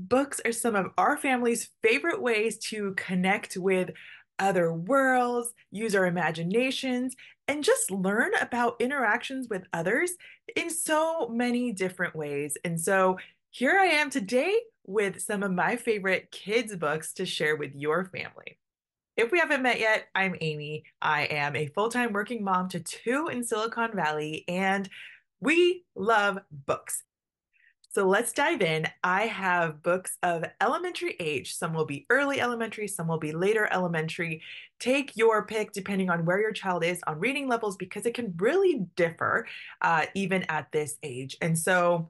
Books are some of our family's favorite ways to connect with other worlds, use our imaginations, and just learn about interactions with others in so many different ways. And so here I am today with some of my favorite kids' books to share with your family. If we haven't met yet, I'm Amy. I am a full-time working mom to two in Silicon Valley, and we love books. So let's dive in. I have books of elementary age. Some will be early elementary, some will be later elementary. Take your pick depending on where your child is on reading levels because it can really differ even at this age. And so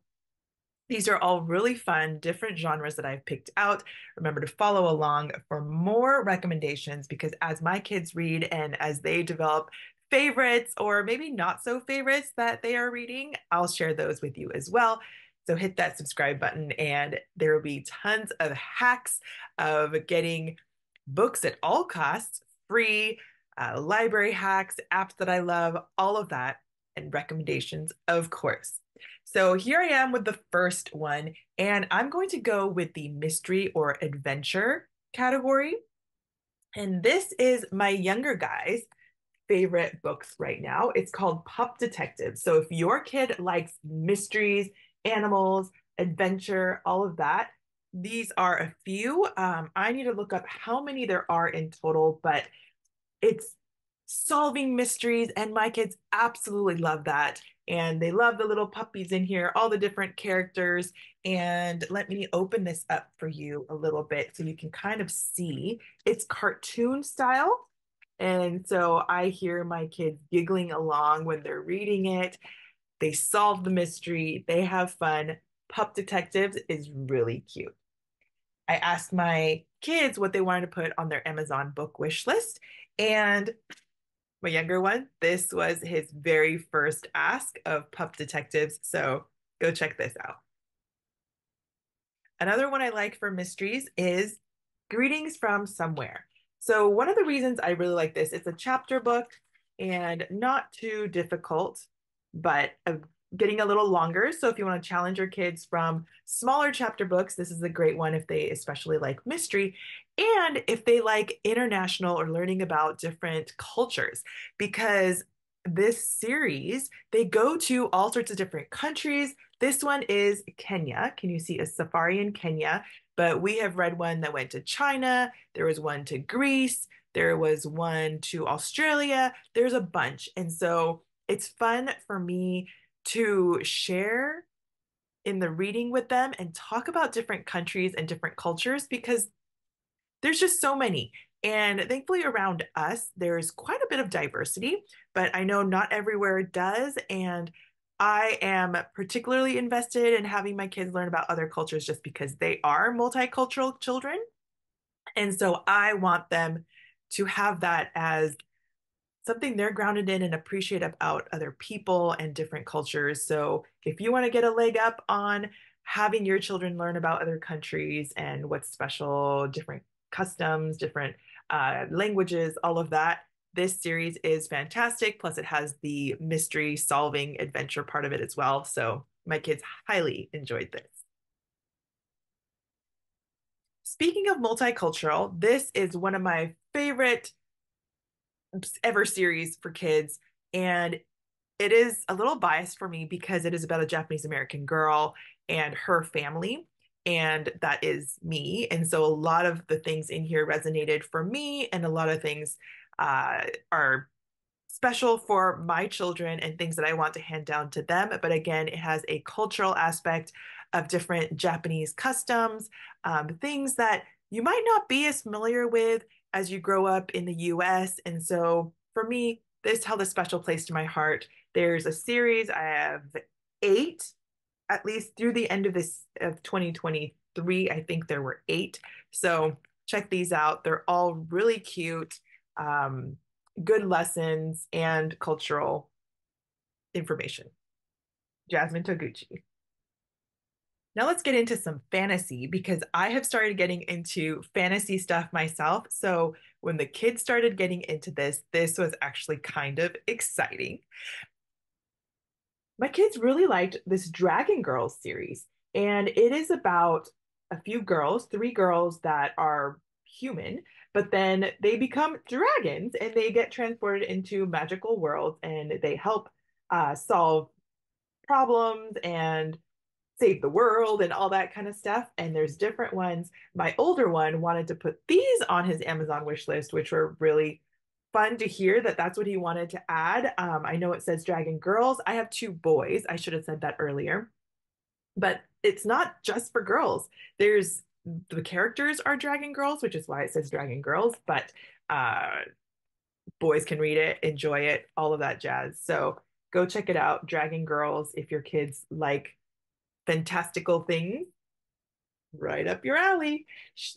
these are all really fun, different genres that I've picked out. Remember to follow along for more recommendations because as my kids read and as they develop favorites or maybe not so favorites that they are reading, I'll share those with you as well. So hit that subscribe button, and there will be tons of hacks of getting books at all costs, free, library hacks, apps that I love, all of that, and recommendations, of course. So here I am with the first one, and I'm going to go with the mystery or adventure category. And this is my younger guy's favorite books right now. It's called Pup Detective. So if your kid likes mysteries, animals, adventure, all of that, these are a few. I need to look up how many there are in total, but it's solving mysteries, and my kids absolutely love that. And they love the little puppies in here, all the different characters. And let me open this up for you a little bit so you can kind of see. It's cartoon style. And so I hear my kids giggling along when they're reading it. They solve the mystery, they have fun. Pup Detectives is really cute. I asked my kids what they wanted to put on their Amazon book wish list. And my younger one, this was his very first ask of Pup Detectives. So go check this out. Another one I like for mysteries is Greetings from Somewhere. So one of the reasons I really like this, it's a chapter book and not too difficult, but getting a little longer. So if you want to challenge your kids from smaller chapter books, this is a great one if they especially like mystery and if they like international or learning about different cultures, because this series, they go to all sorts of different countries. This one is Kenya. Can you see a safari in Kenya? But we have read one that went to China. There was one to Greece. There was one to Australia. There's a bunch. And so it's fun for me to share in the reading with them and talk about different countries and different cultures because there's just so many. And thankfully, around us, there's quite a bit of diversity, but I know not everywhere does. And I am particularly invested in having my kids learn about other cultures just because they are multicultural children. And so I want them to have that as something they're grounded in and appreciate about other people and different cultures. So if you want to get a leg up on having your children learn about other countries and what's special, different customs, different languages, all of that, this series is fantastic. Plus, it has the mystery solving adventure part of it as well. So my kids highly enjoyed this. Speaking of multicultural, this is one of my favorite ever series for kids. And it is a little biased for me because it is about a Japanese American girl and her family. And that is me. And so a lot of the things in here resonated for me, and a lot of things are special for my children and things that I want to hand down to them. But again, it has a cultural aspect of different Japanese customs, things that you might not be as familiar with as you grow up in the US. And so for me, this held a special place to my heart. There's a series, I have eight, at least through the end of this of 2023. I think there were eight. So check these out. They're all really cute. Good lessons and cultural information. Jasmine Toguchi. Now let's get into some fantasy because I have started getting into fantasy stuff myself. So when the kids started getting into this, this was actually kind of exciting. My kids really liked this Dragon Girls series, and it is about a few girls, three girls that are human, but then they become dragons and they get transported into magical worlds and they help solve problems and save the world and all that kind of stuff. And there's different ones. My older one wanted to put these on his Amazon wish list, which were really fun to hear that that's what he wanted to add. I know it says Dragon Girls. I have two boys. I should have said that earlier, but it's not just for girls. There's the characters are Dragon Girls, which is why it says Dragon Girls, but uh, boys can read it, enjoy it, all of that jazz. So go check it out, Dragon Girls, if your kids like fantastical things, right up your alley.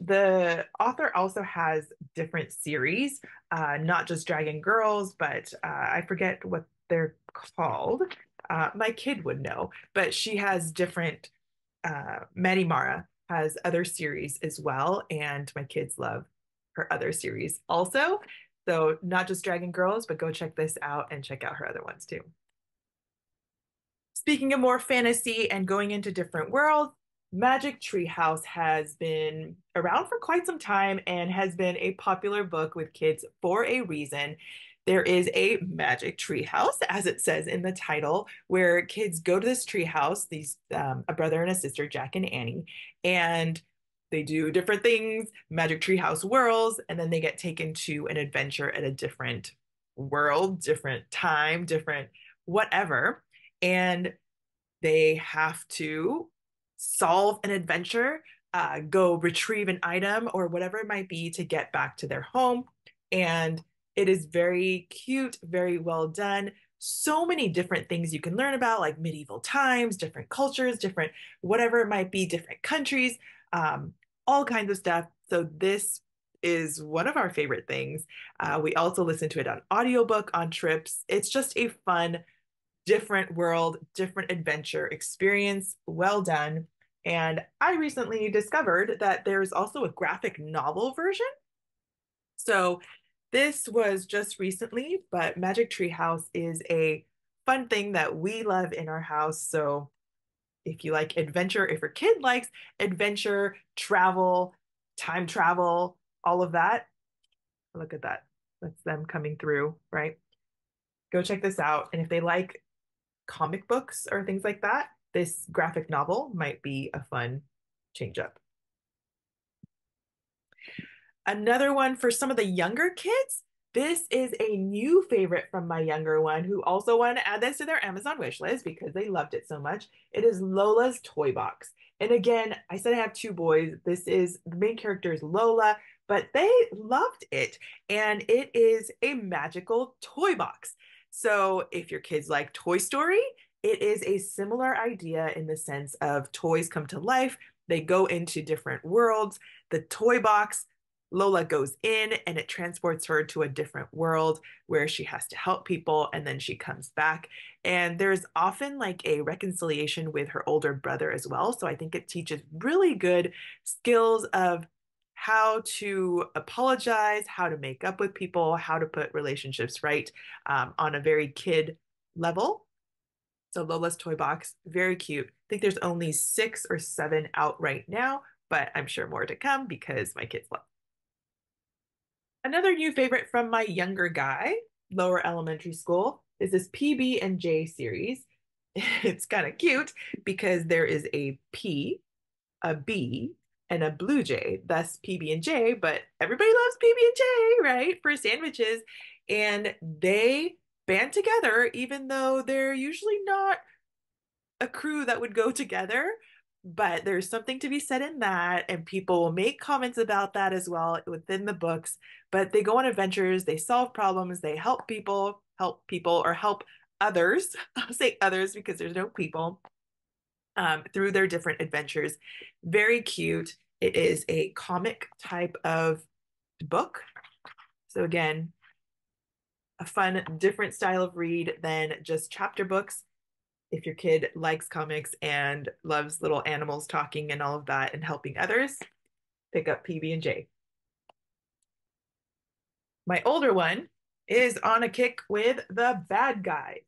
The author also has different series, not just Dragon Girls, but I forget what they're called. My kid would know, but she has different, Maddie Mara has other series as well, and my kids love her other series also. So not just Dragon Girls, but go check this out and check out her other ones too. Speaking of more fantasy and going into different worlds, Magic Tree House has been around for quite some time and has been a popular book with kids for a reason. There is a magic tree house, as it says in the title, where kids go to this tree house, these a brother and a sister, Jack and Annie, and they do different things, magic tree house whirls, and then they get taken to an adventure at a different world, different time, different whatever. And they have to solve an adventure, go retrieve an item or whatever it might be to get back to their home. And it is very cute, very well done. So many different things you can learn about, like medieval times, different cultures, different whatever it might be, different countries, um, all kinds of stuff. So this is one of our favorite things. We also listen to it on audiobook on trips. It's just a fun different world, different adventure experience. Well done. And I recently discovered that there's also a graphic novel version. So this was just recently, but Magic Tree House is a fun thing that we love in our house. So if you like adventure, if your kid likes adventure, travel, time travel, all of that, look at that. That's them coming through, right? Go check this out. And if they like comic books or things like that, this graphic novel might be a fun change up. Another one for some of the younger kids. This is a new favorite from my younger one who also wanted to add this to their Amazon wish list because they loved it so much. It is Lola's Toy Box. And again, I said I have two boys. This is the main character is Lola, but they loved it. And it is a magical toy box. So if your kids like Toy Story, it is a similar idea in the sense of toys come to life. They go into different worlds. The toy box Lola goes in and it transports her to a different world where she has to help people and then she comes back. And there's often like a reconciliation with her older brother as well. So I think it teaches really good skills of how to apologize, how to make up with people, how to put relationships right on a very kid level. So Lola's Toy Box, very cute. I think there's only 6 or 7 out right now, but I'm sure more to come because my kids love another new favorite from my younger guy, lower elementary school, is this PB and J series. It's kind of cute because there is a P, a B, and a blue jay, thus PB and J, but everybody loves PB and J, right? For sandwiches. And they band together even though they're usually not a crew that would go together, but there's something to be said in that, and people will make comments about that as well within the books. But they go on adventures, they solve problems, they help people, or help others. I'll say others because there's no people through their different adventures. Very cute. It is a comic type of book. So again, a fun, different style of read than just chapter books if your kid likes comics and loves little animals talking and all of that and helping others, pick up PB and J. My older one is on a kick with The Bad Guys.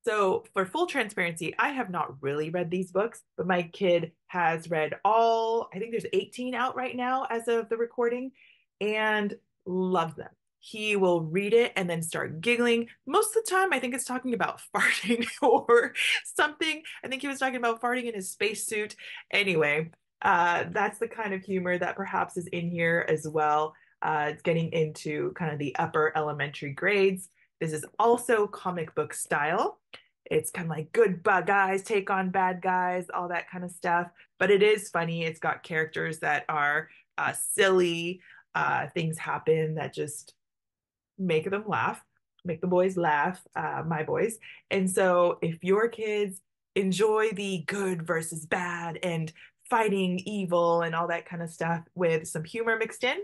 So, for full transparency, I have not really read these books, but my kid has read all, I think there's 18 out right now as of the recording, and loves them. He will read it and then start giggling. Most of the time, I think it's talking about farting or something. I think he was talking about farting in his spacesuit. Anyway, that's the kind of humor that perhaps is in here as well. It's getting into kind of the upper elementary grades. This is also comic book style. It's kind of like good guys take on bad guys, all that kind of stuff. But it is funny. It's got characters that are silly. Things happen that just make them laugh, make the boys laugh, my boys. And so if your kids enjoy the good versus bad and fighting evil and all that kind of stuff with some humor mixed in,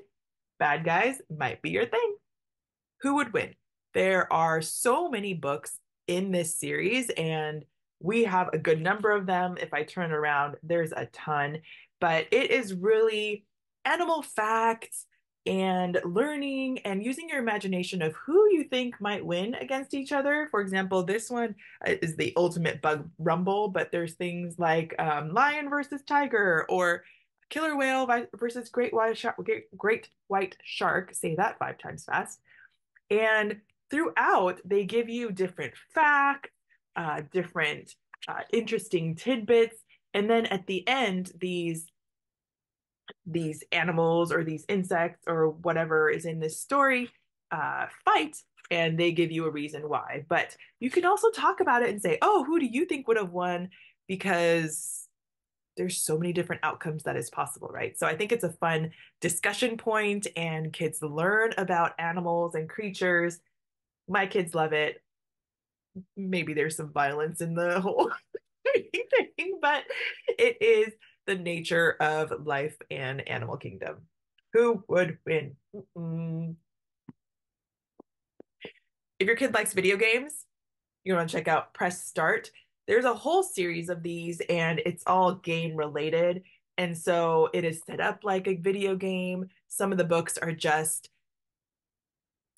bad guys might be your thing. Who would win? There are so many books in this series, and we have a good number of them. If I turn around, there's a ton, but it is really animal facts and learning and using your imagination of who you think might win against each other. For example, this one is the ultimate bug rumble, but there's things like lion versus tiger or killer whale versus great white shark. Say that 5 times fast. And throughout, they give you different facts, different interesting tidbits, and then at the end, these animals or these insects or whatever is in this story fight, and they give you a reason why. But you can also talk about it and say, "Oh, who do you think would have won?" Because there's so many different outcomes that is possible, right? So I think it's a fun discussion point, and kids learn about animals and creatures. My kids love it. Maybe there's some violence in the whole thing, but it is the nature of life and animal kingdom. Who would win? Mm-mm. If your kid likes video games, you want to check out Press Start. There's a whole series of these, and it's all game related. And so it is set up like a video game. Some of the books are just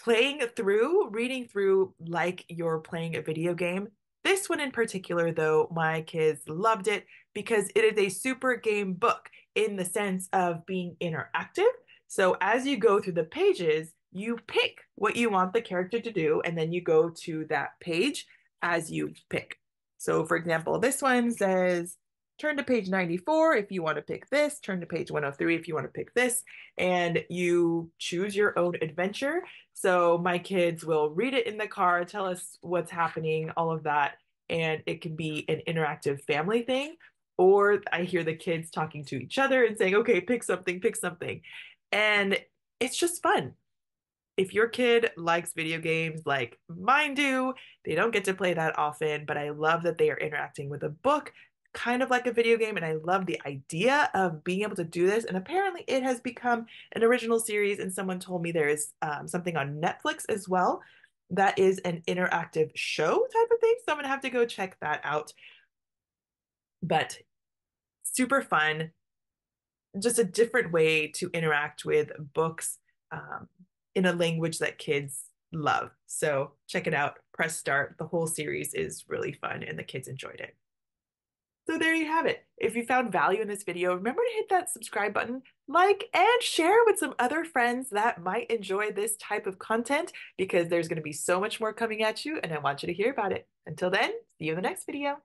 playing through, reading through like you're playing a video game. This one in particular, though, my kids loved it because it is a super game book in the sense of being interactive. So as you go through the pages, you pick what you want the character to do, and then you go to that page as you pick. So, for example, this one says, turn to page 94 if you want to pick this, turn to page 103 if you want to pick this, and you choose your own adventure. So my kids will read it in the car, tell us what's happening, all of that. And it can be an interactive family thing. Or I hear the kids talking to each other and saying, okay, pick something, pick something. And it's just fun. If your kid likes video games like mine do, they don't get to play that often, but I love that they are interacting with a book, kind of like a video game. And I love the idea of being able to do this. And apparently, it has become an original series. And someone told me there is something on Netflix as well that is an interactive show type of thing. So I'm going to have to go check that out. But super fun, just a different way to interact with books um, in a language that kids love. So check it out. Press start. The whole series is really fun and the kids enjoyed it. So there you have it. If you found value in this video, remember to hit that subscribe button, like, and share with some other friends that might enjoy this type of content because there's going to be so much more coming at you and I want you to hear about it. Until then, see you in the next video.